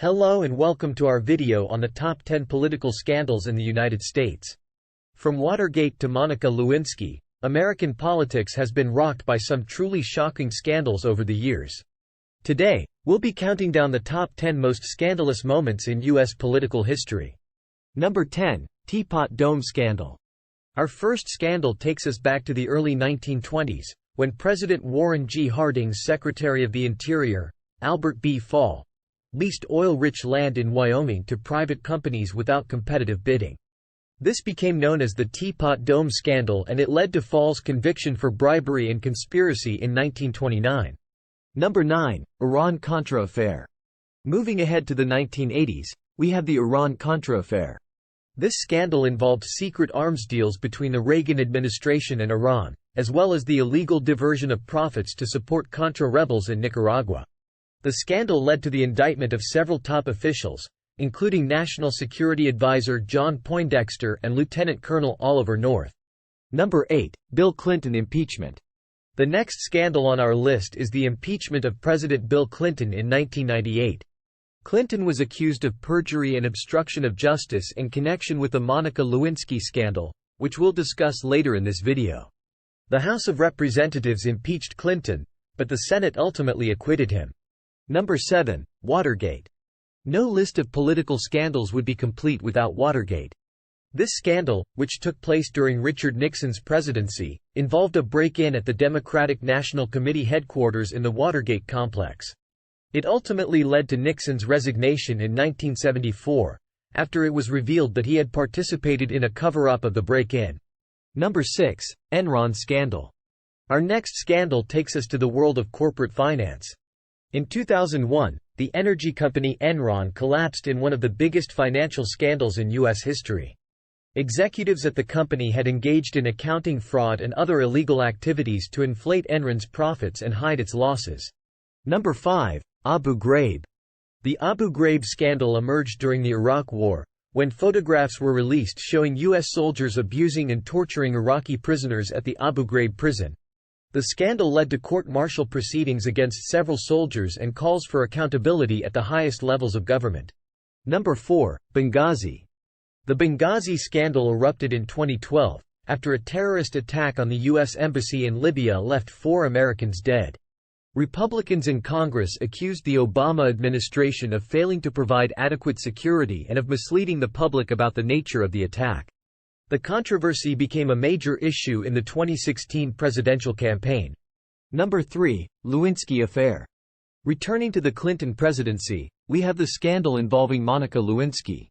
Hello and welcome to our video on the top 10 political scandals in the United States. From Watergate to Monica Lewinsky, American politics has been rocked by some truly shocking scandals over the years. Today, we'll be counting down the top 10 most scandalous moments in U.S. political history. Number 10. Teapot Dome Scandal. Our first scandal takes us back to the early 1920s, when President Warren G. Harding's Secretary of the Interior, Albert B. Fall, leased oil-rich land in Wyoming to private companies without competitive bidding. This became known as the Teapot Dome Scandal, and it led to Fall's conviction for bribery and conspiracy in 1929. Number 9. Iran-Contra Affair. Moving ahead to the 1980s, we have the Iran-Contra Affair. This scandal involved secret arms deals between the Reagan administration and Iran, as well as the illegal diversion of profits to support Contra rebels in Nicaragua. The scandal led to the indictment of several top officials, including National Security Advisor John Poindexter and Lieutenant Colonel Oliver North. Number 8. Bill Clinton Impeachment. The next scandal on our list is the impeachment of President Bill Clinton in 1998. Clinton was accused of perjury and obstruction of justice in connection with the Monica Lewinsky scandal, which we'll discuss later in this video. The House of Representatives impeached Clinton, but the Senate ultimately acquitted him. Number 7. Watergate. No list of political scandals would be complete without Watergate. This scandal, which took place during Richard Nixon's presidency, involved a break-in at the Democratic National Committee headquarters in the Watergate complex. It ultimately led to Nixon's resignation in 1974, after it was revealed that he had participated in a cover-up of the break-in. Number 6. Enron Scandal. Our next scandal takes us to the world of corporate finance. In 2001, the energy company Enron collapsed in one of the biggest financial scandals in U.S. history. Executives at the company had engaged in accounting fraud and other illegal activities to inflate Enron's profits and hide its losses. Number 5. Abu Ghraib. The Abu Ghraib scandal emerged during the Iraq War, when photographs were released showing U.S. soldiers abusing and torturing Iraqi prisoners at the Abu Ghraib prison. The scandal led to court-martial proceedings against several soldiers and calls for accountability at the highest levels of government. Number 4. Benghazi. The Benghazi scandal erupted in 2012, after a terrorist attack on the U.S. Embassy in Libya left 4 Americans dead. Republicans in Congress accused the Obama administration of failing to provide adequate security and of misleading the public about the nature of the attack. The controversy became a major issue in the 2016 presidential campaign. Number 3. Lewinsky Affair. Returning to the Clinton presidency, we have the scandal involving Monica Lewinsky.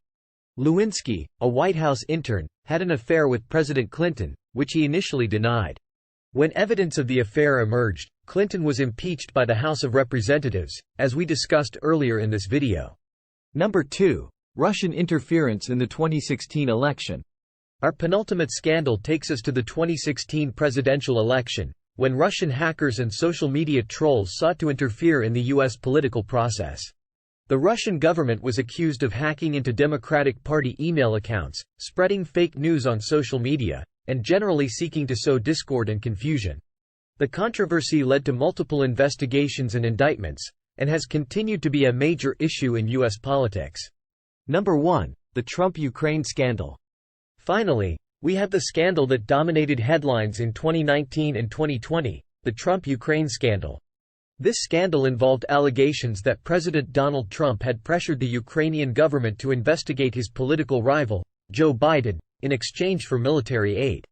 Lewinsky, a White House intern, had an affair with President Clinton, which he initially denied. When evidence of the affair emerged, Clinton was impeached by the House of Representatives, as we discussed earlier in this video. Number 2. Russian interference in the 2016 election. Our penultimate scandal takes us to the 2016 presidential election, when Russian hackers and social media trolls sought to interfere in the U.S. political process. The Russian government was accused of hacking into Democratic Party email accounts, spreading fake news on social media, and generally seeking to sow discord and confusion. The controversy led to multiple investigations and indictments, and has continued to be a major issue in U.S. politics. Number 1. The Trump-Ukraine Scandal. Finally, we have the scandal that dominated headlines in 2019 and 2020, the Trump-Ukraine scandal. This scandal involved allegations that President Donald Trump had pressured the Ukrainian government to investigate his political rival, Joe Biden, in exchange for military aid.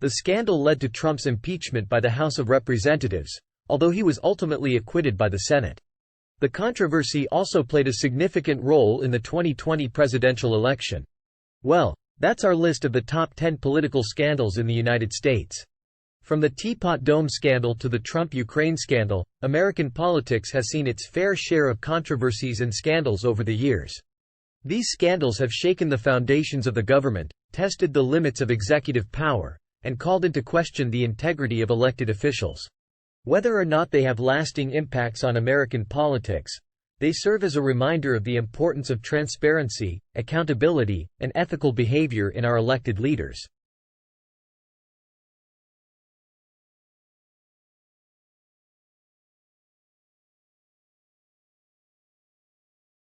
The scandal led to Trump's impeachment by the House of Representatives, although he was ultimately acquitted by the Senate. The controversy also played a significant role in the 2020 presidential election. Well, that's our list of the top 10 political scandals in the United States. From the Teapot Dome scandal to the Trump-Ukraine scandal, American politics has seen its fair share of controversies and scandals over the years. These scandals have shaken the foundations of the government, tested the limits of executive power, and called into question the integrity of elected officials. Whether or not they have lasting impacts on American politics, they serve as a reminder of the importance of transparency, accountability, and ethical behavior in our elected leaders.